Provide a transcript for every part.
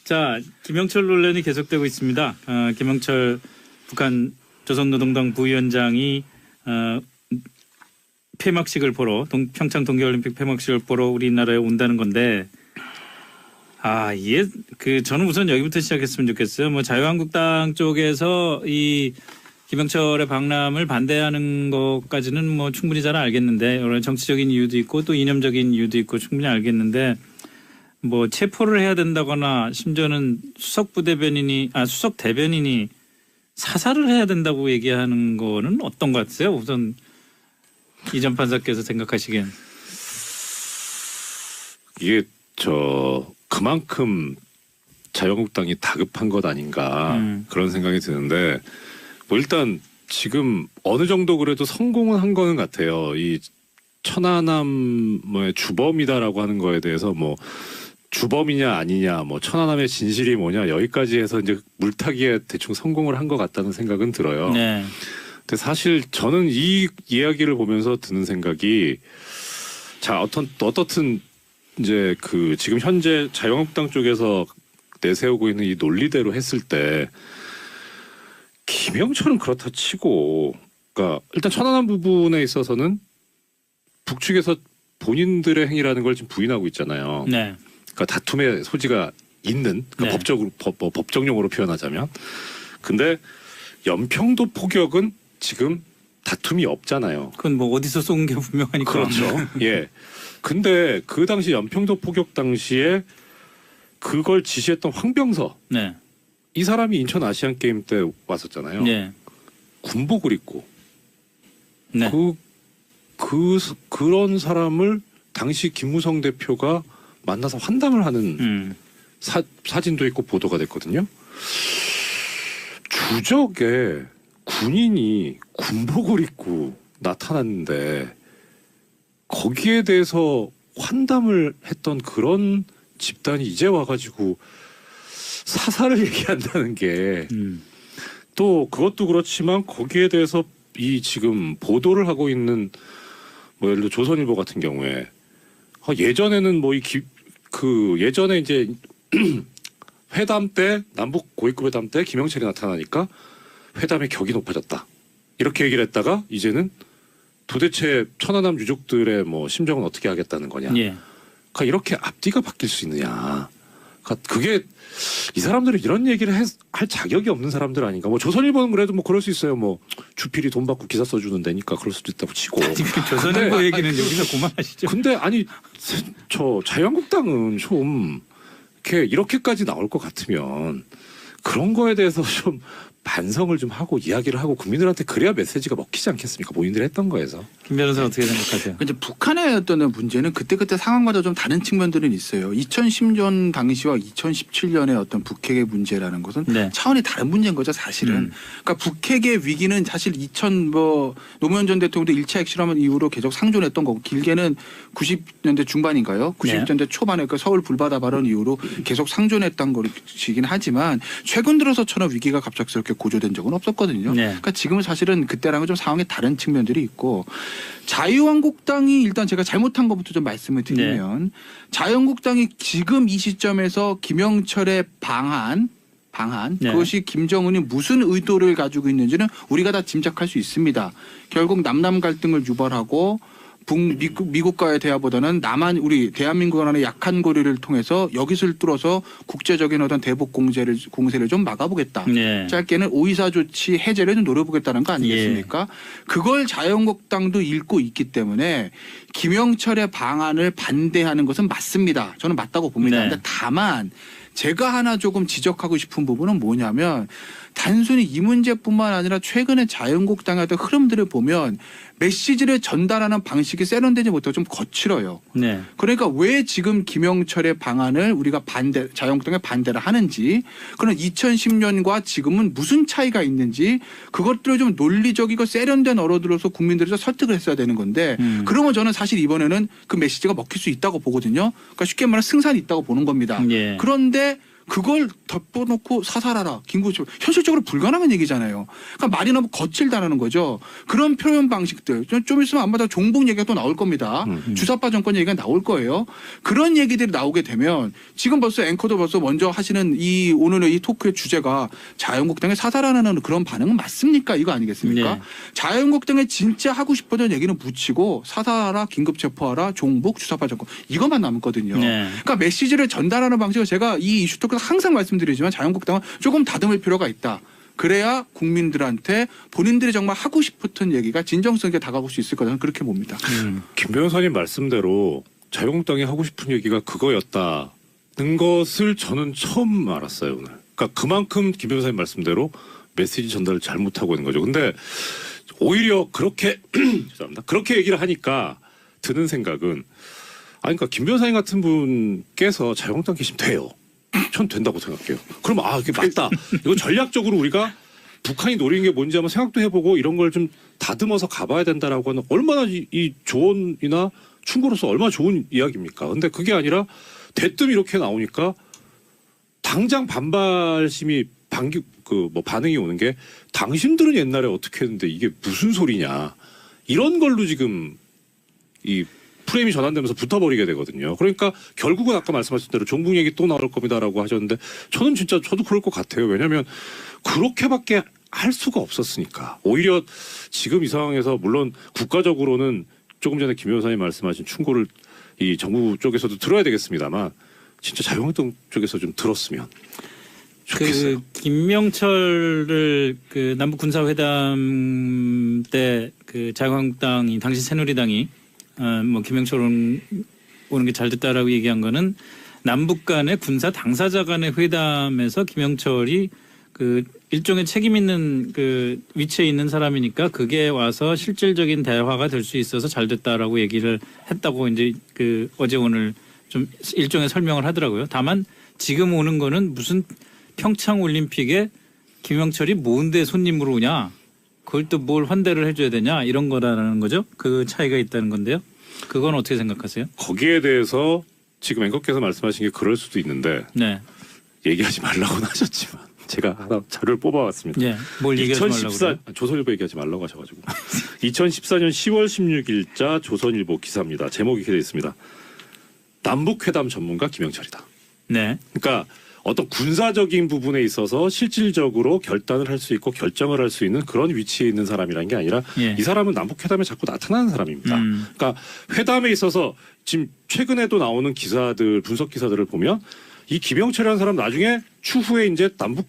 자, 김영철 논란이 계속되고 있습니다. 김영철 북한 조선노동당 부위원장이 폐막식을 보러 평창 동계올림픽 폐막식을 보러 우리나라에 온다는 건데, 이게 저는 우선 여기부터 시작했으면 좋겠어요. 뭐 자유한국당 쪽에서 이 김영철의 방남을 반대하는 것까지는 뭐 충분히 잘 알겠는데, 여러 정치적인 이유도 있고 또 이념적인 이유도 있고 충분히 알겠는데, 뭐 체포를 해야 된다거나 심지어는 수석 대변인이 사살을 해야 된다고 얘기하는 거는 어떤 것 같으세요? 우선 이전 판사께서 생각하시기엔. 이게 그만큼 자유한국당이 다급한 것 아닌가 그런 생각이 드는데, 뭐 일단 지금 어느 정도 그래도 성공은 한 거는 같아요. 이 천안함의 주범이다라고 하는 거에 대해서 뭐 주범이냐 아니냐, 뭐 천안함의 진실이 뭐냐, 여기까지 해서 이제 물타기에 대충 성공을 한 것 같다는 생각은 들어요. 네. 근데 사실 저는 이 이야기를 보면서 드는 생각이, 자, 어떻든 이제 지금 현재 자유한국당 쪽에서 내세우고 있는 이 논리대로 했을 때 김영철은 그렇다 치고, 그러니까 일단 천안함 부분에 있어서는 북측에서 본인들의 행위라는 걸 지금 부인하고 있잖아요. 네. 그러니까 다툼의 소지가 있는, 그러니까 네. 법정용어로 표현하자면. 근데 연평도 포격은 지금 다툼이 없잖아요. 그건 뭐 어디서 쏜 게 분명하니까. 그렇죠. 예. 근데 그 당시 연평도 포격 당시에 그걸 지시했던 황병서, 네. 이 사람이 인천 아시안 게임 때 왔었잖아요. 네. 군복을 입고. 네. 그런 사람을 당시 김무성 대표가 만나서 환담을 하는 사진도 있고 보도가 됐거든요. 주적에 군인이 군복을 입고 나타났는데 거기에 대해서 환담을 했던 그런 집단이 이제 와가지고 사살을 얘기한다는 게, 또 그것도 그렇지만 거기에 대해서 이 지금 보도를 하고 있는 뭐 예를 들어 조선일보 같은 경우에 예전에는 뭐 예전에 이제 회담 때, 남북 고위급 회담 때 김영철이 나타나니까 회담의 격이 높아졌다, 이렇게 얘기를 했다가 이제는 도대체 천안함 유족들의 뭐 심정은 어떻게 하겠다는 거냐. 예. 그러니까 이렇게 앞뒤가 바뀔 수 있느냐. 그러니까 그게, 이 사람들은 이런 얘기를 할 자격이 없는 사람들 아닌가. 뭐 조선일보는 그래도 뭐 그럴 수 있어요. 뭐 주필이 돈 받고 기사 써주는 데니까 그럴 수도 있다고 치고. 조선일보 얘기는 여기서 그만하시죠. 근데 아니, 저 자유한국당은 좀 이렇게까지 나올 것 같으면 그런 거에 대해서 좀 반성을 좀 하고 이야기를 하고 국민들한테 그래야 메시지가 먹히지 않겠습니까? 본인들이 했던 거에서. 김 변호사 어떻게 생각하세요? 이제 북한의 어떤 문제는 그때그때 상황마다 좀 다른 측면들은 있어요. 2010년 당시와 2017년의 어떤 북핵의 문제라는 것은 네. 차원이 다른 문제인 거죠, 사실은. 그러니까 북핵의 위기는 사실 노무현 전 대통령도 1차 핵실험 이후로 계속 상존했던 거고, 길게는 90년대 중반인가요? 90년대 초반에 그 서울 불바다 발언 이후로 계속 상존했던 것이긴 하지만 최근 들어서처럼 위기가 갑작스럽게 고조된 적은 없었거든요. 네. 그러니까 지금은 사실은 그때랑은 좀 상황이 다른 측면들이 있고, 자유한국당이 일단 제가 잘못한 것부터 좀 말씀을 드리면, 자유한국당이 지금 이 시점에서 김영철의 방한 그것이 김정은이 무슨 의도를 가지고 있는지는 우리가 다 짐작할 수 있습니다. 결국 남남 갈등을 유발하고 미국과의 대화보다는 우리 대한민국 간의 약한 고리를 통해서 여깃을 뚫어서 국제적인 어떤 대북 공세를 좀 막아보겠다. 네. 짧게는 오이사 조치 해제를 좀 노려보겠다는 거 아니겠습니까? 그걸 자유한국당도 읽고 있기 때문에 김영철의 방안을 반대하는 것은 맞습니다. 저는 맞다고 봅니다. 네. 근데 다만 제가 하나 조금 지적하고 싶은 부분은 뭐냐면, 단순히 이 문제뿐만 아니라 최근에 자유한국당의 어떤 흐름들을 보면 메시지를 전달하는 방식이 세련되지 못하고 좀 거칠어요. 네. 그러니까 왜 지금 김영철의 방안을 우리가 자유한국당에 반대를 하는지, 그런 2010년과 지금은 무슨 차이가 있는지, 그것들을 좀 논리적이고 세련된 언어들로서 국민들에서 설득을 했어야 되는 건데, 그러면 저는 사실 이번에는 그 메시지가 먹힐 수 있다고 보거든요. 그러니까 쉽게 말하면 승산이 있다고 보는 겁니다. 예. 그런데 그걸 덮어놓고 사살하라 긴급처분 현실적으로 불가능한 얘기잖아요. 그러니까 말이 너무 거칠다라는 거죠. 그런 표현 방식들 좀 있으면 아마 다 종북 얘기가 또 나올 겁니다. 주사파 정권 얘기가 나올 거예요. 그런 얘기들이 나오게 되면 지금 벌써 앵커도 벌써 먼저 하시는 이 오늘의 이 토크의 주제가 자유한국당에 사살하는 그런 반응은 맞습니까? 이거 아니겠습니까? 네. 자유한국당에 진짜 하고 싶었던 얘기는 묻히고 사살하라 긴급체포하라 종북 주사파 정권 이것만 남았거든요. 네. 그러니까 메시지를 전달하는 방식을 제가 이 이슈 토크에서 항상 말씀드리지만 자유한국당은 조금 다듬을 필요가 있다. 그래야 국민들한테 본인들이 정말 하고 싶었던 얘기가 진정성 있게 다가올 수 있을 거라는 그렇게 봅니다. 김 변호사님 말씀대로 자유한국당이 하고 싶은 얘기가 그거였다는 것을 저는 처음 알았어요 오늘. 그러니까 그만큼 김 변호사님 말씀대로 메시지 전달을 잘못하고 있는 거죠. 근데 오히려 그렇게 죄송합니다. 그렇게 얘기를 하니까 드는 생각은 그러니까 김 변호사님 같은 분께서 자유한국당 계시면 돼요. 전 된다고 생각해요. 그럼 이게 맞다. 이거 전략적으로 우리가 북한이 노리는 게 뭔지 한번 생각도 해보고 이런 걸 좀 다듬어서 가봐야 된다라고 하는 얼마나 이 조언이나 충고로서 얼마나 좋은 이야기입니까? 근데 그게 아니라 대뜸 이렇게 나오니까 당장 반발심이 반응이 오는 게 당신들은 옛날에 어떻게 했는데 이게 무슨 소리냐 이런 걸로 지금 이 프레임이 전환되면서 붙어버리게 되거든요. 그러니까 결국은 아까 말씀하신 대로 종북 얘기 또 나올 겁니다라고 하셨는데 저는 진짜 저도 그럴 것 같아요. 왜냐하면 그렇게밖에 할 수가 없었으니까. 오히려 지금 이 상황에서 물론 국가적으로는 조금 전에 김 변호사님 말씀하신 충고를 이 정부 쪽에서도 들어야 되겠습니다만 진짜 자유한국당 쪽에서 좀 들었으면 좋겠어요. 김명철을 남북 군사회담 때 자유한국당이 당시 새누리당이 김명철 오는 게 잘 됐다라고 얘기한 거는 남북 간의 군사 당사자 간의 회담에서 김명철이 일종의 책임 있는 위치에 있는 사람이니까 그게 와서 실질적인 대화가 될 수 있어서 잘 됐다라고 얘기를 했다고 이제 어제 오늘 좀 일종의 설명을 하더라고요. 다만 지금 오는 거는 무슨 평창 올림픽에 김영철이 뭔데 손님으로 오냐? 그걸 또 뭘 환대를 해줘야 되냐? 이런 거라는 거죠. 그 차이가 있다는 건데요. 그건 어떻게 생각하세요? 거기에 대해서 지금 앵커께서 말씀하신 게 그럴 수도 있는데 네. 얘기하지 말라고는 하셨지만 제가 하나 자료를 뽑아왔습니다. 네. 뭘 얘기하지 말라고 그래요? 조선일보 얘기하지 말라고 하셔가지고 2014년 10월 16일자 조선일보 기사입니다. 제목이 이렇게 되어 있습니다. 남북회담 전문가 김영철이다. 네. 그러니까 어떤 군사적인 부분에 있어서 실질적으로 결단을 할 수 있고 결정을 할 수 있는 그런 위치에 있는 사람이라는 게 아니라 예. 이 사람은 남북회담에 자꾸 나타나는 사람입니다. 그러니까 회담에 있어서 지금 최근에도 나오는 기사들 분석 기사들을 보면 이 김영철이라는 사람 나중에 추후에 이제 남북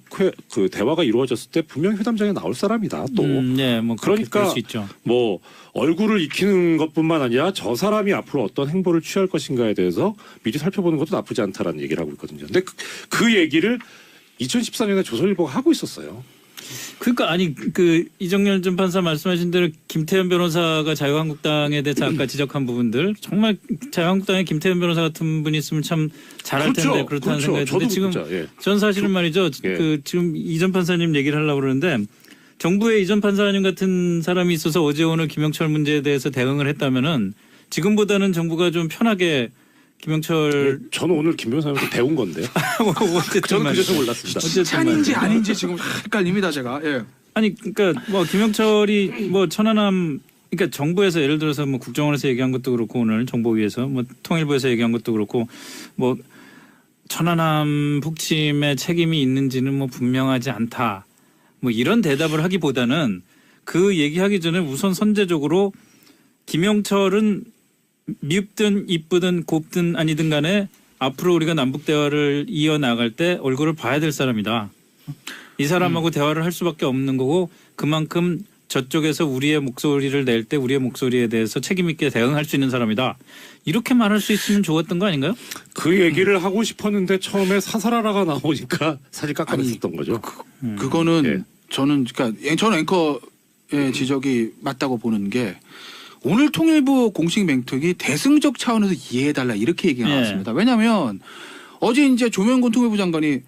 대화가 이루어졌을 때 분명히 회담장에 나올 사람이다. 또 네, 그러니까 수 있죠. 뭐 얼굴을 익히는 것뿐만 아니라 저 사람이 앞으로 어떤 행보를 취할 것인가에 대해서 미리 살펴보는 것도 나쁘지 않다라는 얘기를 하고 있거든요. 근데 그 얘기를 2014년에 조선일보가 하고 있었어요. 그러니까 이정열 전 판사 말씀하신 대로 김태현 변호사가 자유한국당에 대해서 아까 지적한 부분들 정말 자유한국당에 김태현 변호사 같은 분이 있으면 참 잘할 텐데 그렇다는 생각이 드는데 지금 전 사실은 말이죠. 지금 이전 판사님 얘기를 하려고 그러는데 정부의 이전 판사님 같은 사람이 있어서 어제 오늘 김영철 문제에 대해서 대응을 했다면은 지금보다는 정부가 좀 편하게 김영철 저는 오늘 김 변호사님한테 배운 건데요. 저는 그래서 몰랐습니다. 칭찬인지 아닌지 지금 헷갈립니다 제가. 예. 아니 그러니까 김영철이 천안함 그러니까 정부에서 예를 들어서 국정원에서 얘기한 것도 그렇고 오늘 정보위에서 통일부에서 얘기한 것도 그렇고 천안함 북침에 책임이 있는지는 분명하지 않다. 이런 대답을 하기보다는 그 얘기하기 전에 우선 선제적으로 김영철은 밉든 이쁘든 곱든 아니든 간에 앞으로 우리가 남북 대화를 이어나갈 때 얼굴을 봐야 될 사람이다. 이 사람하고 대화를 할 수밖에 없는 거고 그만큼 저쪽에서 우리의 목소리를 낼 때 우리의 목소리에 대해서 책임 있게 대응할 수 있는 사람이다. 이렇게 말할 수 있으면 좋았던 거 아닌가요? 그 얘기를 하고 싶었는데 처음에 사살하라가 나오니까 사실 깎아냈었던 거죠. 그거는 저는 앵커의 지적이 맞다고 보는 게 오늘 통일부 공식 맹통이 대승적 차원에서 이해해달라 이렇게 얘기가 나왔습니다. 왜냐하면 어제 이제 조명근 통일부 장관이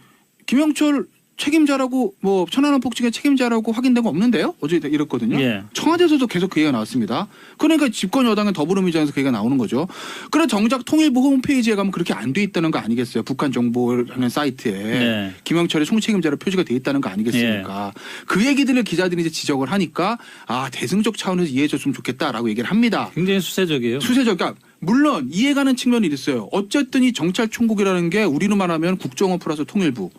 김영철 책임자라고 뭐 천안함 폭증의 책임자라고 확인된 거 없는데요? 어제 이랬거든요. 예. 청와대에서도 계속 그 얘기가 나왔습니다. 그러니까 집권 여당의 더불어민주당에서 그 얘기가 나오는 거죠. 그래 정작 통일부 홈페이지에 가면 그렇게 안 돼 있다는 거 아니겠어요? 북한 정보라는 사이트에 네. 김영철의 총책임자로 표시가 돼 있다는 거 아니겠습니까? 그 얘기들을 기자들이 이제 지적을 하니까 아 대승적 차원에서 이해해줬으면 좋겠다라고 얘기를 합니다. 굉장히 수세적이에요. 수세적, 그러니까 물론 이해가는 측면이 있어요. 어쨌든 이 정찰총국이라는 게 우리로 말하면 국정원 플러스 통일부.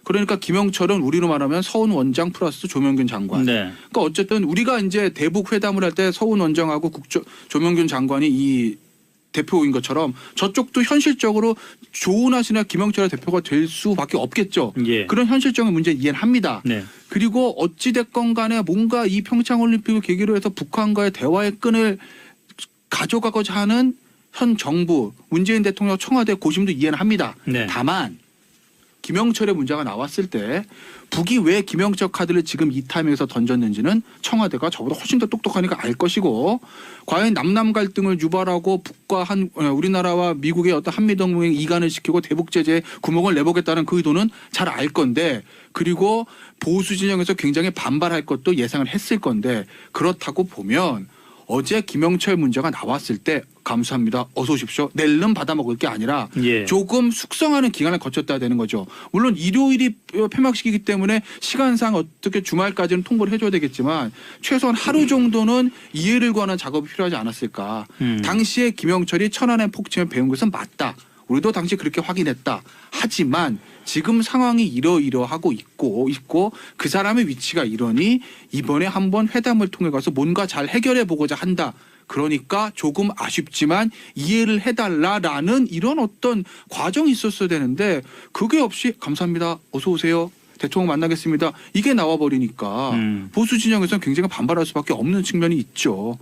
그러니까 김영철은 우리로 말하면 서훈 원장 플러스 조명균 장관. 네. 그러니까 어쨌든 우리가 이제 대북 회담을 할 때 서훈 원장하고 조명균 장관이 이 대표인 것처럼 저쪽도 현실적으로 조은하시나 김영철의 대표가 될 수밖에 없겠죠. 예. 그런 현실적인 문제 이해는 합니다. 네. 그리고 어찌됐건 간에 뭔가 이 평창올림픽을 계기로 해서 북한과의 대화의 끈을 가져가고자 하는 현 정부 문재인 대통령 청와대 고심도 이해는 합니다. 네. 다만 김영철의 문제가 나왔을 때 북이 왜 김영철 카드를 지금 이 타임에서 던졌는지는 청와대가 저보다 훨씬 더 똑똑하니까 알 것이고 과연 남남 갈등을 유발하고 북과 우리나라와 미국의 어떤 한미동맹 이간을 시키고 대북 제재에 구멍을 내보겠다는 그 의도는 잘 알 건데 그리고 보수 진영에서 굉장히 반발할 것도 예상을 했을 건데 그렇다고 보면 어제 김영철 문제가 나왔을 때 감사합니다. 어서 오십시오. 낼름 받아먹을 게 아니라 예. 조금 숙성하는 기간을 거쳤다 되는 거죠. 물론 일요일이 폐막식이기 때문에 시간상 어떻게 주말까지는 통보를 해줘야 되겠지만 최소한 하루 정도는 이해를 구하는 작업이 필요하지 않았을까. 당시에 김영철이 천안의 폭증을 배운 것은 맞다. 우리도 당시 그렇게 확인했다. 하지만 지금 상황이 이러이러하고 있고 그 사람의 위치가 이러니 이번에 한번 회담을 통해 가서 뭔가 잘 해결해 보고자 한다. 그러니까 조금 아쉽지만 이해를 해달라라는 이런 어떤 과정이 있었어야 되는데 그게 없이 감사합니다. 어서 오세요. 대통령 만나겠습니다. 이게 나와버리니까 보수 진영에서는 굉장히 반발할 수밖에 없는 측면이 있죠.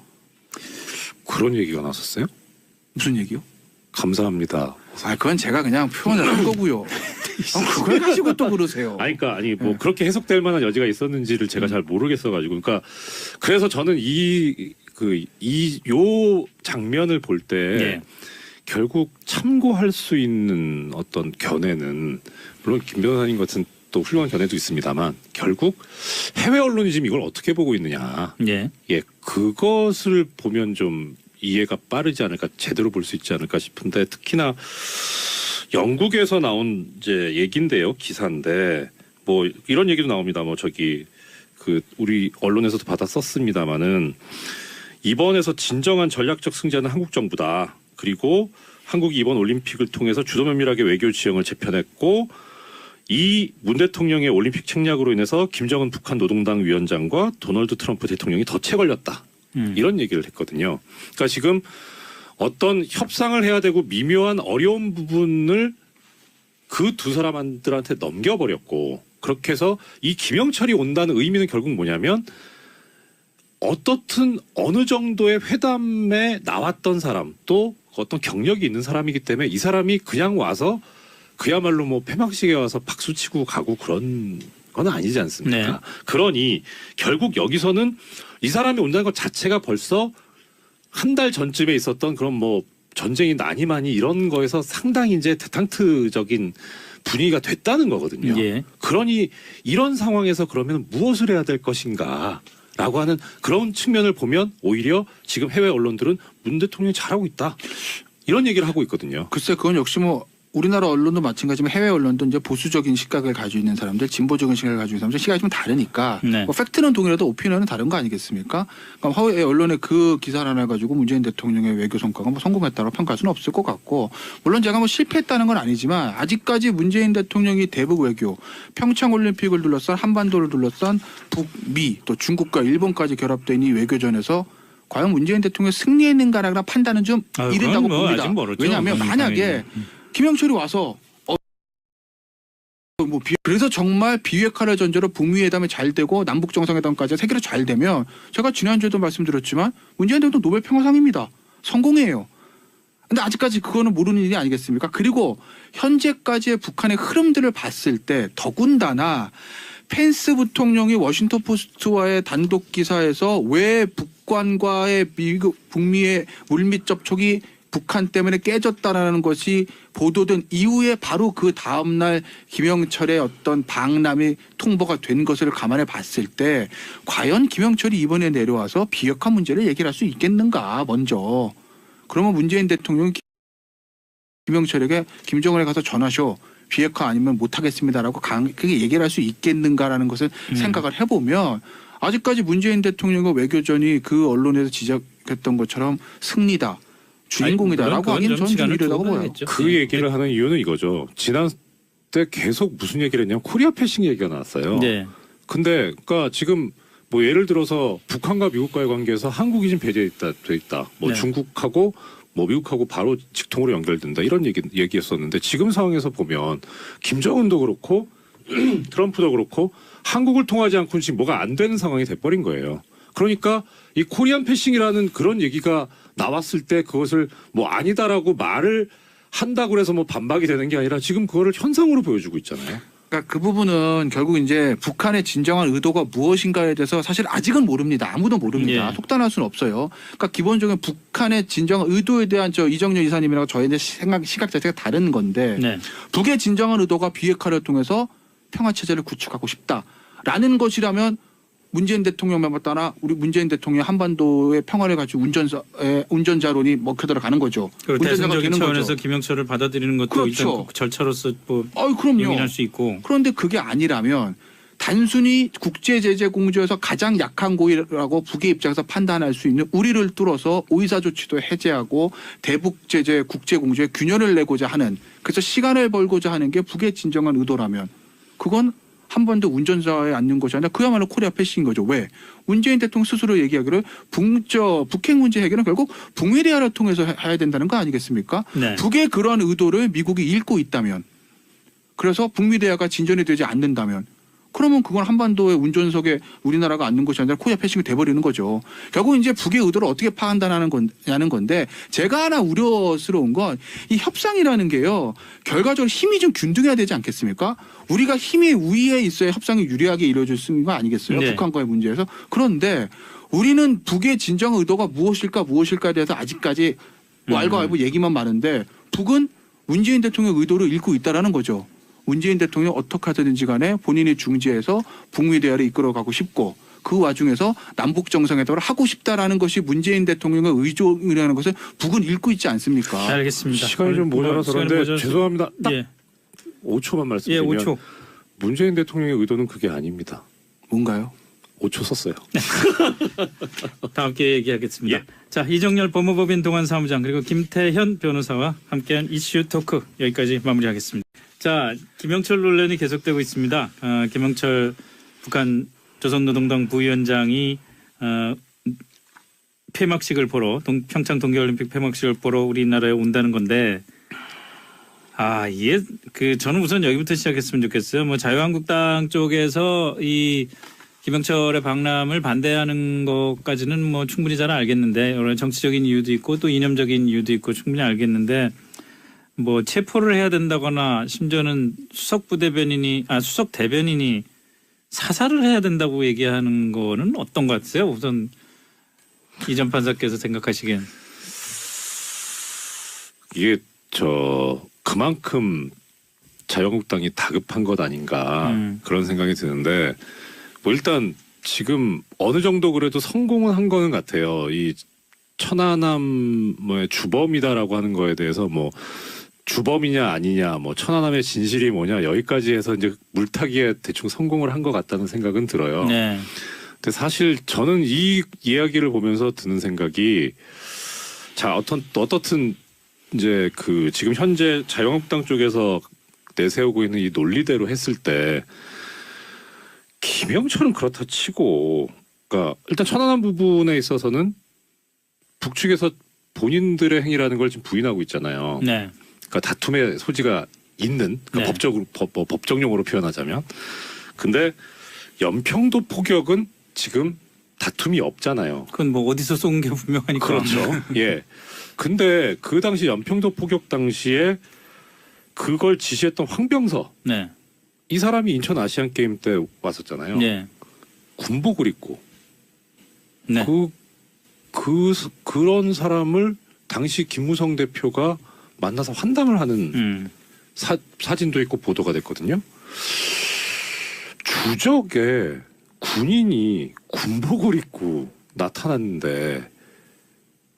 그런 얘기가 나왔었어요? 무슨 얘기요? 감사합니다. 아, 그건 제가 그냥 표현을 한 거고요. 그걸 가지고 또 그러세요. 아니 뭐 그렇게 해석될 만한 여지가 있었는지를 제가 잘 모르겠어가지고 그러니까 그래서 저는 요 장면을 볼 때 예. 결국 참고할 수 있는 어떤 견해는 물론 김 변호사님 같은 또 훌륭한 견해도 있습니다만 결국 해외 언론이 지금 이걸 어떻게 보고 있느냐. 예. 예, 그것을 보면 좀 이해가 빠르지 않을까, 제대로 볼 수 있지 않을까 싶은데 특히나 영국에서 나온 이제 얘긴데요, 기사인데 뭐 이런 얘기도 나옵니다. 뭐 저기 그 우리 언론에서도 받아 썼습니다마는 이번에서 진정한 전략적 승자는 한국 정부다. 그리고 한국이 이번 올림픽을 통해서 주도 면밀하게 외교 지형을 재편했고 이 문 대통령의 올림픽 책략으로 인해서 김정은 북한 노동당 위원장과 도널드 트럼프 대통령이 덫에 걸렸다. 이런 얘기를 했거든요. 그러니까 지금 어떤 협상을 해야 되고 미묘한 어려운 부분을 그 두 사람들한테 넘겨버렸고 그렇게 해서 이 김영철이 온다는 의미는 결국 뭐냐면 어떻든 어느 정도의 회담에 나왔던 사람 또 어떤 경력이 있는 사람이기 때문에 이 사람이 그냥 와서 그야말로 뭐 폐막식에 와서 박수치고 가고 그런 건 아니지 않습니까? 네. 그러니 결국 여기서는 이 사람이 온다는 것 자체가 벌써 한 달 전쯤에 있었던 그런 뭐 전쟁이 나니마니 이런 거에서 상당히 이제 대탕트적인 분위기가 됐다는 거거든요. 예. 그러니 이런 상황에서 그러면 무엇을 해야 될 것인가 라고 하는 그런 측면을 보면 오히려 지금 해외 언론들은 문 대통령이 잘하고 있다. 이런 얘기를 하고 있거든요. 글쎄 그건 역시 뭐 우리나라 언론도 마찬가지지만 해외 언론도 이제 보수적인 시각을 가지고 있는 사람들, 진보적인 시각을 가지고 있는 사람들 시각이 좀 다르니까 네. 뭐 팩트는 동일해도 오피니언은 다른 거 아니겠습니까? 그러니까 해외 언론의 그 기사를 하나 가지고 문재인 대통령의 외교 성과가 뭐 성공했다고 평가할 수는 없을 것 같고 물론 제가 뭐 실패했다는 건 아니지만 아직까지 문재인 대통령이 대북 외교, 평창올림픽을 둘러싼 한반도를 둘러싼 북미 또 중국과 일본까지 결합된 이 외교전에서 과연 문재인 대통령이 승리했는가라는 판단은 좀 이른다고 뭐 봅니다. 아직 멀었죠. 왜냐하면 만약에 김영철이 와서 그래서 정말 비핵화를 전제로 북미 회담이 잘 되고 남북 정상회담까지 세계로 잘 되면 제가 지난주에도 말씀드렸지만 문재인 대통령 노벨 평화상입니다. 성공이에요. 근데 아직까지 그거는 모르는 일이 아니겠습니까? 그리고 현재까지의 북한의 흐름들을 봤을 때 더군다나 펜스 부통령이 워싱턴 포스트와의 단독 기사에서 왜 북한과의 미국 북미의 물밑 접촉이 북한 때문에 깨졌다라는 것이 보도된 이후에 바로 그 다음날 김영철의 어떤 방남이 통보가 된 것을 감안해 봤을 때 과연 김영철이 이번에 내려와서 비핵화 문제를 얘기를 할 수 있겠는가 먼저. 그러면 문재인 대통령이 김영철에게 김정은에 가서 전하쇼. 비핵화 아니면 못하겠습니다라고 강하게 얘기를 할 수 있겠는가라는 것을 생각을 해보면 아직까지 문재인 대통령과 외교전이 그 언론에서 지적했던 것처럼 승리다. 주인공이다라고 하기는 저는 좀 이르다고 보여요. 그 얘기를 하는 이유는 이거죠. 지난 때 계속 무슨 얘기를 했냐면 코리아 패싱 얘기가 나왔어요. 네. 근데 그러니까 지금 뭐 예를 들어서 북한과 미국과의 관계에서 한국이 지금 배제돼 있다. 뭐 네. 중국하고 뭐 미국하고 바로 직통으로 연결된다. 이런 얘기했었는데 지금 상황에서 보면 김정은도 그렇고 트럼프도 그렇고 한국을 통하지 않고는 지금 뭐가 안 되는 상황이 돼버린 거예요. 그러니까 이 코리안 패싱이라는 그런 얘기가 나왔을 때 그것을 뭐 아니다라고 말을 한다고 해서 뭐 반박이 되는 게 아니라 지금 그거를 현상으로 보여주고 있잖아요. 그러니까 그 부분은 결국 이제 북한의 진정한 의도가 무엇인가에 대해서 사실 아직은 모릅니다. 아무도 모릅니다. 예. 속단할 수는 없어요. 그러니까 기본적인 북한의 진정한 의도에 대한 이정렬 이사님이라고 저희의 시각 자체가 다른 건데 네. 북의 진정한 의도가 비핵화를 통해서 평화 체제를 구축하고 싶다라는 것이라면 문재인 대통령만 따라 우리 문재인 대통령 한반도의 평화를 가지고 운전자론이 먹혀 들어가는 거죠. 그리고 운전자가 대승적인 되는 차원에서 거죠. 김영철을 받아들이는 것도 그렇죠. 일단 그 절차로서 뭐 그럼요. 용인할 수 있고. 그런데 그게 아니라면 단순히 국제제재공조에서 가장 약한 고의라고 북의 입장에서 판단할 수 있는 우리를 뚫어서 오이사조치도 해제하고 대북제재 국제공조에 균열을 내고자 하는 그래서 시간을 벌고자 하는 게 북의 진정한 의도라면 그건 한 번도 운전자에 앉는 것이 아니라 그야말로 코리아 패싱인 거죠. 왜? 문재인 대통령 스스로 얘기하기를 북핵 문제 해결은 결국 북미 대화를 통해서 해야 된다는 거 아니겠습니까? 네. 북의 그러한 의도를 미국이 읽고 있다면 그래서 북미 대화가 진전이 되지 않는다면 그러면 그건 한반도의 운전석에 우리나라가 앉는 것이 아니라 코리아 패싱이 돼버리는 거죠. 결국 이제 북의 의도를 어떻게 판단하는 거냐는 건데 제가 하나 우려스러운 건 이 협상이라는 게요. 결과적으로 힘이 좀 균등해야 되지 않겠습니까? 우리가 힘이 우위에 있어야 협상이 유리하게 이루어질 수 있는 거 아니겠어요? 네. 북한과의 문제에서. 그런데 우리는 북의 진정 의도가 무엇일까에 대해서 아직까지 왈가왈부 얘기만 많은데 북은 문재인 대통령의 의도를 읽고 있다라는 거죠. 문재인 대통령이 어떻게 하든지 간에 본인이 중지해서 북미 대화를 이끌어가고 싶고 그 와중에서 남북 정상회담을 하고 싶다라는 것이 문재인 대통령의 의도라는 것을 북은 읽고 있지 않습니까? 알겠습니다. 시간이 좀 모자라서 그런데 죄송합니다. 딱 예. 5초만 예, 말씀드리면 5초. 문재인 대통령의 의도는 그게 아닙니다. 뭔가요? 5초 썼어요. 다음 기회에 얘기하겠습니다. 예. 자, 이정열 법무법인 동안사무장 그리고 김태현 변호사와 함께한 이슈 토크 여기까지 마무리하겠습니다. 자, 김영철 논란이 계속되고 있습니다. 김영철 북한 조선노동당 부위원장이 폐막식을 보러 평창 동계올림픽 폐막식을 보러 우리나라에 온다는 건데 이게 저는 우선 여기부터 시작했으면 좋겠어요. 뭐 자유한국당 쪽에서 이 김영철의 방남을 반대하는 것까지는 뭐 충분히 잘 알겠는데 여러 정치적인 이유도 있고 또 이념적인 이유도 있고 충분히 알겠는데 뭐 체포를 해야 된다거나 심지어는 수석 대변인이 사살을 해야 된다고 얘기하는 거는 어떤 것 같으세요? 우선 이전 판사께서 생각하시기엔 이게 그만큼 자유한국당이 다급한 것 아닌가 그런 생각이 드는데 뭐 일단 지금 어느 정도 그래도 성공은 한 거는 같아요. 이 천안함의 주범이다라고 하는 거에 대해서 뭐 주범이냐 아니냐 뭐 천안함의 진실이 뭐냐 여기까지 해서 이제 물타기에 대충 성공을 한 것 같다는 생각은 들어요. 네. 근데 사실 저는 이 이야기를 보면서 드는 생각이 자 어떻든 이제 지금 현재 자유한국당 쪽에서 내세우고 있는 이 논리대로 했을 때 김영철은 그렇다 치고 그러니까 일단 천안함 부분에 있어서는 북측에서 본인들의 행위라는 걸 지금 부인하고 있잖아요. 네. 그러니까 다툼의 소지가 있는 네. 법정용어로 표현하자면 근데 연평도 포격은 지금 다툼이 없잖아요. 그건 뭐 어디서 쏜 게 분명하니까. 그렇죠. 예. 근데 그 당시 연평도 포격 당시에 그걸 지시했던 황병서 네. 이 사람이 인천 아시안 게임 때 왔었잖아요. 네. 군복을 입고 네. 그런 사람을 당시 김무성 대표가 만나서 환담을 하는 사진도 있고 보도가 됐거든요. 주적에 군인이 군복을 입고 나타났는데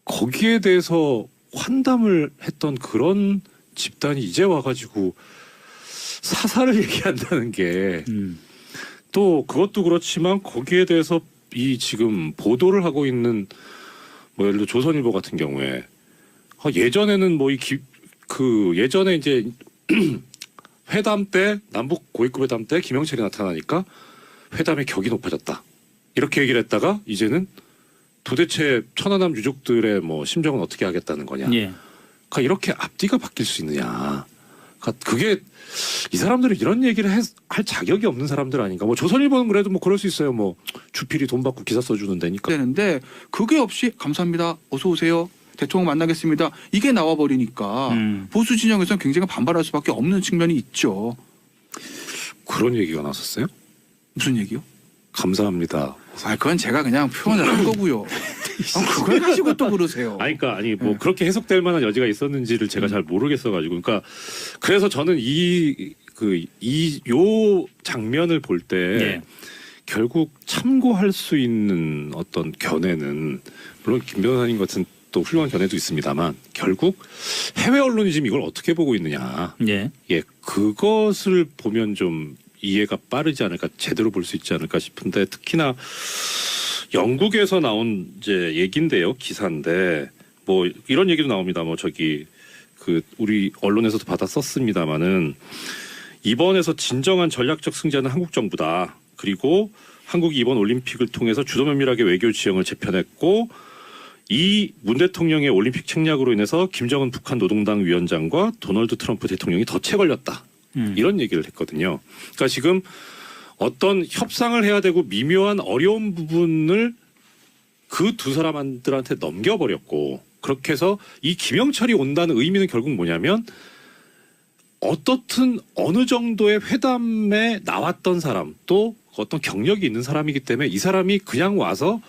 거기에 대해서 환담을 했던 그런 집단이 이제 와가지고 사사를 얘기한다는 게 또 그것도 그렇지만 거기에 대해서 이 지금 보도를 하고 있는 뭐 예를 들어 조선일보 같은 경우에 예전에는 뭐 예전에 이제 회담 때 남북 고위급 회담 때 김영철이 나타나니까 회담의 격이 높아졌다 이렇게 얘기를 했다가 이제는 도대체 천안함 유족들의 뭐 심정은 어떻게 하겠다는 거냐. 예. 그러니까 이렇게 앞뒤가 바뀔 수 있느냐. 그러니까 그게 이 사람들은 이런 얘기를 할 자격이 없는 사람들 아닌가. 뭐 조선일보는 그래도 뭐 그럴 수 있어요. 뭐 주필이 돈 받고 기사 써주는 데니까. 되는데 그게 없이 감사합니다. 어서 오세요. 대통령 만나겠습니다. 이게 나와버리니까 보수 진영에서는 굉장히 반발할 수밖에 없는 측면이 있죠. 그런 얘기가 나왔었어요? 무슨 얘기요? 감사합니다. 그건 제가 그냥 표현을 한 거고요. 그걸 가지고 또 그러세요. 아니 뭐 그렇게 해석될 만한 여지가 있었는지를 제가 잘 모르겠어가지고, 그러니까 그래서 저는 요 장면을 볼 때 예. 결국 참고할 수 있는 어떤 견해는 물론 김 변호사님 같은 또 훌륭한 견해도 있습니다만 결국 해외 언론이 지금 이걸 어떻게 보고 있느냐, 예. 그것을 보면 좀 이해가 빠르지 않을까, 제대로 볼 수 있지 않을까 싶은데, 특히나 영국에서 나온 이제 얘긴데요, 기사인데 뭐 이런 얘기도 나옵니다. 뭐 저기 우리 언론에서도 받아 썼습니다마는 이번에서 진정한 전략적 승자는 한국 정부다. 그리고 한국이 이번 올림픽을 통해서 주도 면밀하게 외교 지형을 재편했고 이 문 대통령의 올림픽 책략으로 인해서 김정은 북한 노동당 위원장과 도널드 트럼프 대통령이 덫에 걸렸다. 이런 얘기를 했거든요. 그러니까 지금 어떤 협상을 해야 되고 미묘한 어려운 부분을 그 두 사람들한테 넘겨버렸고, 그렇게 해서 이 김영철이 온다는 의미는 결국 뭐냐면 어떻든 어느 정도의 회담에 나왔던 사람, 또 어떤 경력이 있는 사람이기 때문에 이 사람이 그냥 와서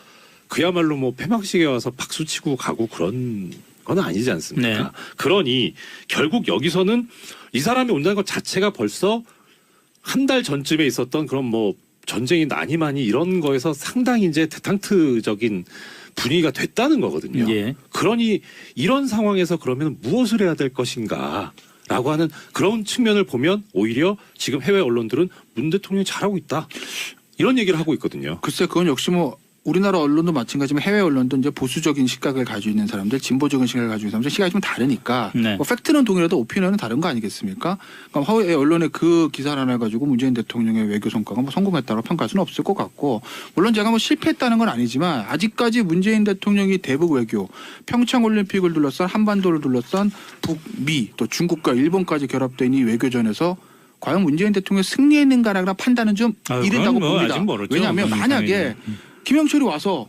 그야말로 뭐 폐막식에 와서 박수치고 가고 그런 건 아니지 않습니까? 네. 그러니 결국 여기서는 이 사람이 온다는 것 자체가 벌써 한 달 전쯤에 있었던 그런 뭐 전쟁이 나니마니 이런 거에서 상당히 이제 대탕트적인 분위기가 됐다는 거거든요. 예. 그러니 이런 상황에서 그러면 무엇을 해야 될 것인가 라고 하는 그런 측면을 보면 오히려 지금 해외 언론들은 문 대통령이 잘하고 있다, 이런 얘기를 하고 있거든요. 글쎄 그건 역시 뭐 우리나라 언론도 마찬가지지만 해외 언론도 이제 보수적인 시각을 가지고 있는 사람들, 진보적인 시각을 가지고 있는 사람들 시각이 좀 다르니까 네. 뭐 팩트는 동일해도 오피니언은 다른 거 아니겠습니까? 그러니까 해외 언론의 그 기사를 하나 가지고 문재인 대통령의 외교 성과가 뭐 성공했다고 평가할 수는 없을 것 같고, 물론 제가 뭐 실패했다는 건 아니지만 아직까지 문재인 대통령이 대북 외교, 평창 올림픽을 둘러싼 한반도를 둘러싼 북미 또 중국과 일본까지 결합된 이 외교전에서 과연 문재인 대통령이 승리했는가라는 판단은 좀 이른다고 뭐 봅니다. 아직 멀었죠. 왜냐하면 만약에 김영철이 와서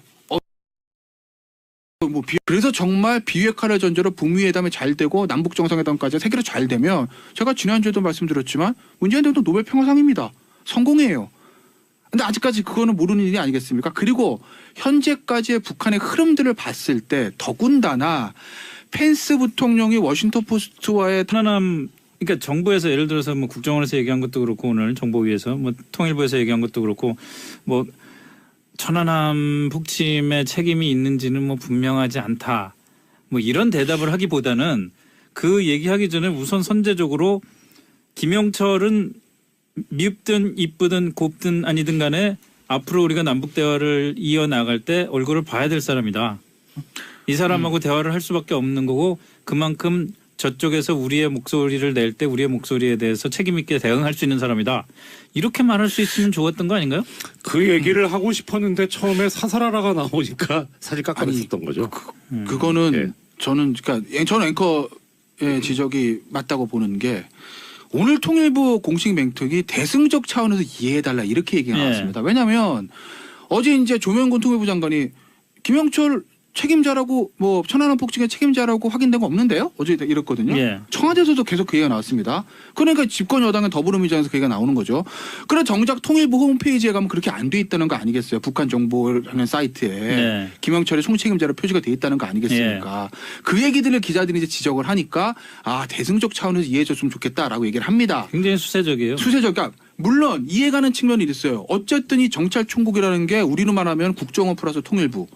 그래서 정말 비핵화를 전제로 북미 회담이 잘 되고 남북 정상회담까지 세계로 잘 되면, 제가 지난주에도 말씀드렸지만 문재인 대통령 노벨 평화상입니다. 성공이에요. 근데 아직까지 그거는 모르는 일이 아니겠습니까? 그리고 현재까지의 북한의 흐름들을 봤을 때 더군다나 펜스 부통령이 워싱턴 포스트와의 천안함, 그러니까 정부에서 예를 들어서 뭐 국정원에서 얘기한 것도 그렇고 오늘 정보위에서 뭐 통일부에서 얘기한 것도 그렇고 뭐 천안함 북침에 책임이 있는지는 뭐 분명하지 않다. 뭐 이런 대답을 하기보다는 그 얘기하기 전에 우선 선제적으로 김영철은 밉든 이쁘든 곱든 아니든 간에 앞으로 우리가 남북 대화를 이어나갈 때 얼굴을 봐야 될 사람이다. 이 사람하고 대화를 할 수밖에 없는 거고, 그만큼 저쪽에서 우리의 목소리를 낼 때 우리의 목소리에 대해서 책임 있게 대응할 수 있는 사람이다. 이렇게 말할 수 있으면 좋았던 거 아닌가요? 그 얘기를 하고 싶었는데 처음에 사사라라가 나오니까 사실 깎아냈었던 거죠. 그거는 예. 저는 앵커의 지적이 맞다고 보는 게, 오늘 통일부 공식 멘트가 대승적 차원에서 이해해달라 이렇게 얘기가 예. 나왔습니다. 왜냐하면 어제 이제 조명근 통일부 장관이 김영철 책임자라고 뭐 천안함 폭증의 책임자라고 확인된 거 없는데요? 어제 이랬거든요. 예. 청와대에서도 계속 그 얘기가 나왔습니다. 그러니까 집권 여당의 더불어민주당에서 그 얘기가 나오는 거죠. 그래 정작 통일부 홈페이지에 가면 그렇게 안 돼 있다는 거 아니겠어요? 북한 정보라는 사이트에 네. 김영철의 총책임자로 표시가 돼 있다는 거 아니겠습니까? 그 얘기들을 기자들이 이제 지적을 하니까 아 대승적 차원에서 이해해줬으면 좋겠다라고 얘기를 합니다. 굉장히 수세적이에요. 수세적, 그러니까 물론 이해가는 측면이 있어요. 어쨌든 이 정찰총국이라는 게 우리로 말하면 국정원 플러스 통일부.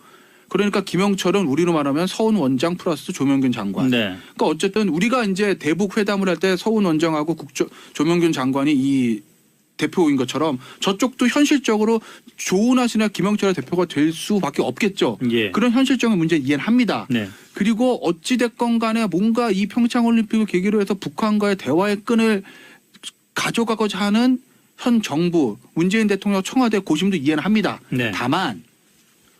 그러니까 김영철은 우리로 말하면 서훈 원장 플러스 조명균 장관. 네. 그러니까 어쨌든 우리가 이제 대북 회담을 할 때 서훈 원장하고 조명균 장관이 이 대표인 것처럼 저쪽도 현실적으로 조은하시나 김영철의 대표가 될 수밖에 없겠죠. 예. 그런 현실적인 문제 이해는 합니다. 네. 그리고 어찌됐건 간에 뭔가 이 평창올림픽을 계기로 해서 북한과의 대화의 끈을 가져가고자 하는 현 정부 문재인 대통령 청와대 고심도 이해는 합니다. 네. 다만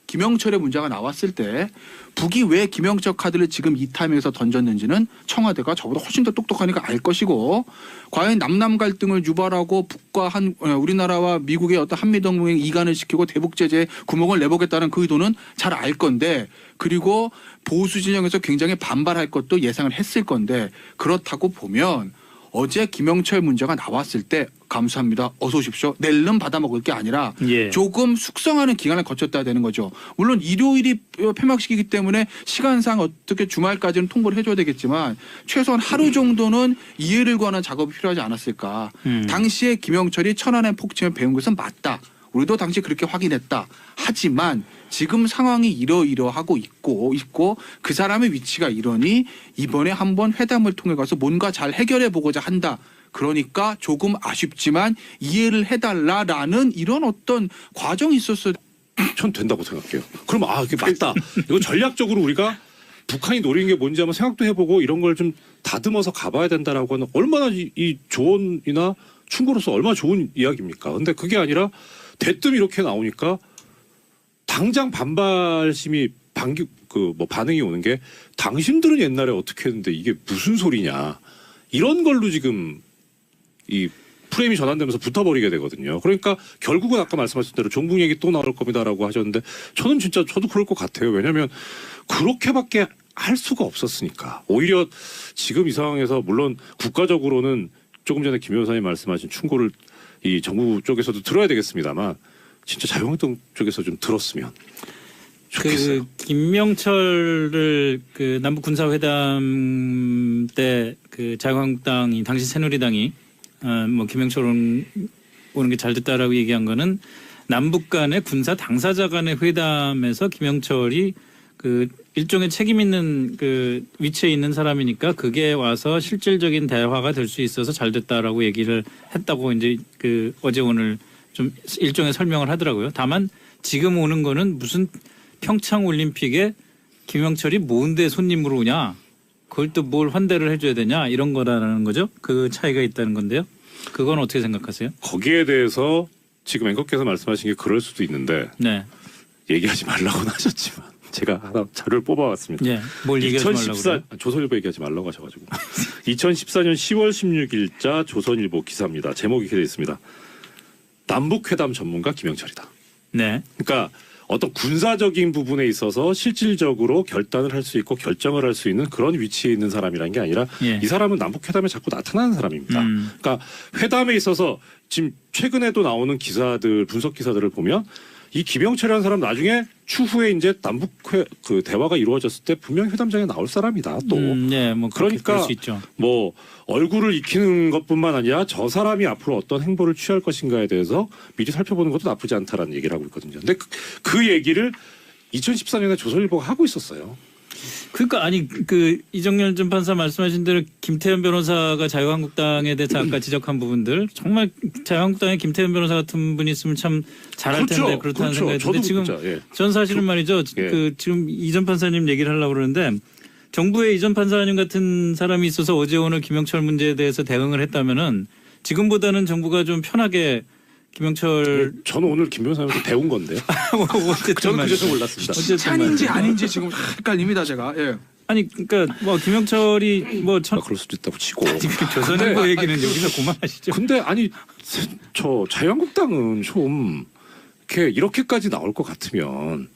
김영철의 문제가 나왔을 때 북이 왜 김영철 카드를 지금 이 타임에서 던졌는지는 청와대가 저보다 훨씬 더 똑똑하니까 알 것이고 과연 남남 갈등을 유발하고 북과 우리나라와 미국의 어떤 한미동맹 이간을 시키고 대북 제재에 구멍을 내보겠다는 그 의도는 잘 알 건데 그리고 보수 진영에서 굉장히 반발할 것도 예상을 했을 건데 그렇다고 보면 어제 김영철 문제가 나왔을 때 감사합니다. 어서 오십시오. 낼름 받아먹을 게 아니라 예. 조금 숙성하는 기간을 거쳤다 되는 거죠. 물론 일요일이 폐막식이기 때문에 시간상 어떻게 주말까지는 통보를 해줘야 되겠지만 최소한 하루 정도는 이해를 구하는 작업이 필요하지 않았을까. 당시에 김영철이 천안의 폭증을 배운 것은 맞다. 우리도 당시 그렇게 확인했다. 하지만 지금 상황이 이러이러하고 있고 그 사람의 위치가 이러니 이번에 한번 회담을 통해 가서 뭔가 잘 해결해 보고자 한다. 그러니까 조금 아쉽지만 이해를 해달라라는 이런 어떤 과정이 있었어요. 전 된다고 생각해요. 그럼 그게 맞다. 이거 전략적으로 우리가 북한이 노리는 게 뭔지 한번 생각도 해보고 이런 걸 좀 다듬어서 가봐야 된다라고 하는 얼마나 이 조언이나 충고로서 얼마나 좋은 이야기입니까? 근데 그게 아니라 대뜸 이렇게 나오니까 당장 반발심이 반응이 오는 게 당신들은 옛날에 어떻게 했는데 이게 무슨 소리냐 이런 걸로 지금 이 프레임이 전환되면서 붙어버리게 되거든요. 그러니까 결국은 아까 말씀하신 대로 종북 얘기 또 나올 겁니다라고 하셨는데 저도 그럴 것 같아요. 왜냐하면 그렇게밖에 할 수가 없었으니까. 오히려 지금 이 상황에서 물론 국가적으로는 조금 전에 김 변호사님 말씀하신 충고를 이 정부 쪽에서도 들어야 되겠습니다만 진짜 자유한국당 쪽에서 좀 들었으면 좋겠어요. 그 김명철을 그 남북 군사회담 때 그 자유한국당이 당시 새누리당이 뭐 김명철 오는 게 잘 됐다라고 얘기한 거는 남북 간의 군사 당사자 간의 회담에서 김명철이 그 일종의 책임 있는 그 위치에 있는 사람이니까 그게 와서 실질적인 대화가 될 수 있어서 잘 됐다라고 얘기를 했다고 이제 그 어제 오늘 좀 일종의 설명을 하더라고요. 다만 지금 오는 거는 무슨 평창 올림픽에 김영철이 뭔데 손님으로 오냐? 그걸 또 뭘 환대를 해줘야 되냐? 이런 거라는 거죠. 그 차이가 있다는 건데요. 그건 어떻게 생각하세요? 거기에 대해서 지금 앵커께서 말씀하신 게 그럴 수도 있는데 네. 얘기하지 말라고는 하셨지만 제가 하나 자료를 뽑아왔습니다. 네. 뭘 얘기하지 말라고 그래요? 조선일보 얘기하지 말라고 하셔가지고 2014년 10월 16일자 조선일보 기사입니다. 제목이 이렇게 되어 있습니다. 남북회담 전문가 김영철이다. 네. 그러니까 어떤 군사적인 부분에 있어서 실질적으로 결단을 할 수 있고 결정을 할 수 있는 그런 위치에 있는 사람이라는 게 아니라 예. 이 사람은 남북회담에 자꾸 나타나는 사람입니다. 그러니까 회담에 있어서 지금 최근에도 나오는 기사들 분석 기사들을 보면 이 김영철이라는 사람 나중에 추후에 이제 남북 그 대화가 이루어졌을 때 분명히 회담장에 나올 사람이다. 또 네, 뭐 그러니까 그럴 수 있죠. 뭐 얼굴을 익히는 것뿐만 아니라 저 사람이 앞으로 어떤 행보를 취할 것인가에 대해서 미리 살펴보는 것도 나쁘지 않다라는 얘기를 하고 있거든요. 근데 그 얘기를 2014년에 조선일보가 하고 있었어요. 그러니까 아니 그 이정열 전 판사 말씀하신 대로 김태현 변호사가 자유한국당에 대해서 아까 지적한 부분들 정말 자유한국당에 김태현 변호사 같은 분이 있으면 참 잘할 텐데 그렇다는 생각이 드는데 지금 전 사실은 말이죠. 그 지금 이전 판사님 얘기를 하려고 그러는데 정부의 이전 판사님 같은 사람이 있어서 어제 오늘 김영철 문제에 대해서 대응을 했다면은 지금보다는 정부가 좀 편하게 김영철 저는 오늘 김 변호사님한테 배운 건데요. 저는 그래서 몰랐습니다. 칭찬인지 아닌지 지금 헷갈립니다 제가. 예. 아니 그러니까 뭐 김영철이 뭐 그럴 수도 있다고 치고. 조선일보 얘기는 여기서 그만하시죠. 근데 아니 저 자유한국당은 좀 이렇게까지 나올 것 같으면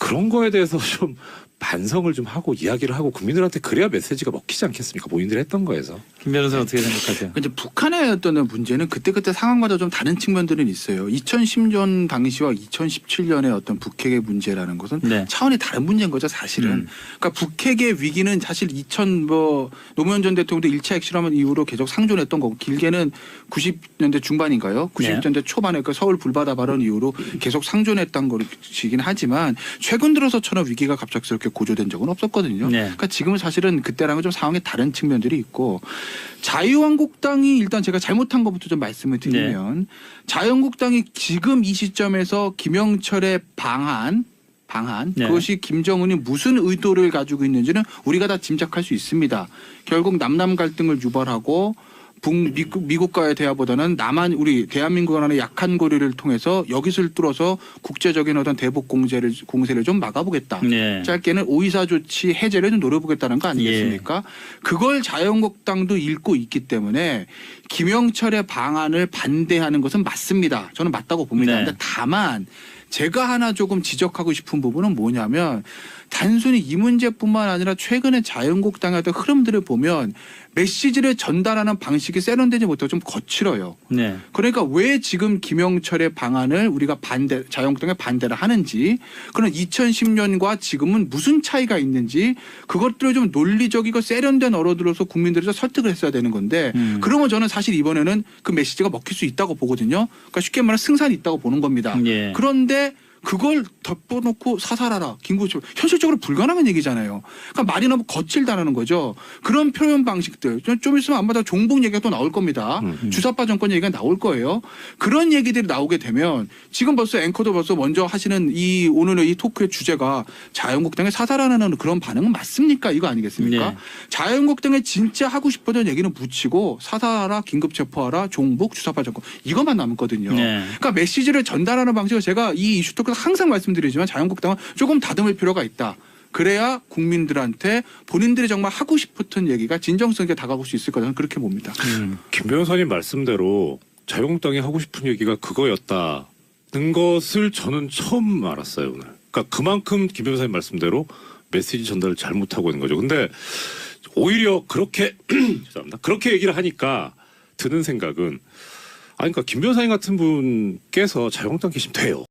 그런 거에 대해서 좀 반성을 좀 하고 이야기를 하고 국민들한테 그래야 메시지가 먹히지 않겠습니까? 본인들이 했던 거에서. 김 변호사 어떻게 생각하세요? 이제 북한의 어떤 문제는 그때그때 상황마다 좀 다른 측면들은 있어요. 2010년 당시와 2017년의 어떤 북핵의 문제라는 것은 네. 차원이 다른 문제인 거죠, 사실은. 그러니까 북핵의 위기는 사실 노무현 전 대통령도 1차 핵실험 이후로 계속 상존했던 거고 길게는 90년대 중반인가요? 90년대 초반에 그 서울 불바다 발언 이후로 계속 상존했던 것이긴 하지만 최근 들어서처럼 위기가 갑작스럽게 고조된 적은 없었거든요. 네. 그러니까 지금은 사실은 그때랑은 좀 상황이 다른 측면들이 있고 자유한국당이 일단 제가 잘못한 것부터 좀 말씀을 드리면 자유한국당이 지금 이 시점에서 김영철의 방한 네. 그것이 김정은이 무슨 의도를 가지고 있는지는 우리가 다 짐작할 수 있습니다. 결국 남남 갈등을 유발하고 미국과의 대화보다는 우리 대한민국과의 약한 고리를 통해서 여기를 뚫어서 국제적인 어떤 대북 공세를 좀 막아보겠다. 네. 짧게는 오이사 조치 해제를 좀 노려보겠다는 거 아니겠습니까? 그걸 자유한국당도 읽고 있기 때문에 김영철의 방안을 반대하는 것은 맞습니다. 저는 맞다고 봅니다. 네. 그런데 다만 제가 하나 조금 지적하고 싶은 부분은 뭐냐면 단순히 이 문제뿐만 아니라 최근에 자유한국당의 어떤 흐름들을 보면 메시지를 전달하는 방식이 세련되지 못하고 좀 거칠어요. 네. 그러니까 왜 지금 김영철의 방안을 우리가 자유한국당에 반대를 하는지 그런 2010년과 지금은 무슨 차이가 있는지 그것들을 좀 논리적이고 세련된 언어들로서 국민들에서 설득을 했어야 되는 건데 그러면 저는 사실 이번에는 그 메시지가 먹힐 수 있다고 보거든요. 그러니까 쉽게 말하면 승산이 있다고 보는 겁니다. 예. 그런데 그걸 덮어놓고 사살하라. 김구조 현실적으로 불가능한 얘기잖아요. 그러니까 말이 너무 거칠다는 거죠. 그런 표현 방식들 좀 있으면 아마 다 종북 얘기가 또 나올 겁니다. 주사파 정권 얘기가 나올 거예요. 그런 얘기들이 나오게 되면 지금 벌써 앵커도 벌써 먼저 하시는 오늘의 이 토크의 주제가 자유한국당에 사살하는 그런 반응은 맞습니까? 이거 아니겠습니까? 네. 자유한국당에 진짜 하고 싶었던 얘기는 묻히고 사살하라, 긴급 체포하라, 종북, 주사파 정권 이것만 남았거든요. 네. 그러니까 메시지를 전달하는 방식을 제가 이 이슈 토크에서 항상 말씀드리지만 자유한국당은 조금 다듬을 필요가 있다. 그래야 국민들한테 본인들이 정말 하고 싶었던 얘기가 진정성 있게 다가올 수 있을 거라는 그렇게 봅니다. 김 변호사님 말씀대로 자유한국당이 하고 싶은 얘기가 그거였다는 것을 저는 처음 알았어요 오늘. 그러니까 그만큼 김 변호사님 말씀대로 메시지 전달을 잘못하고 있는 거죠. 근데 오히려 그렇게 죄송합니다. 그렇게 얘기를 하니까 드는 생각은 그러니까 김 변호사님 같은 분께서 자유한국당 계시면 돼요.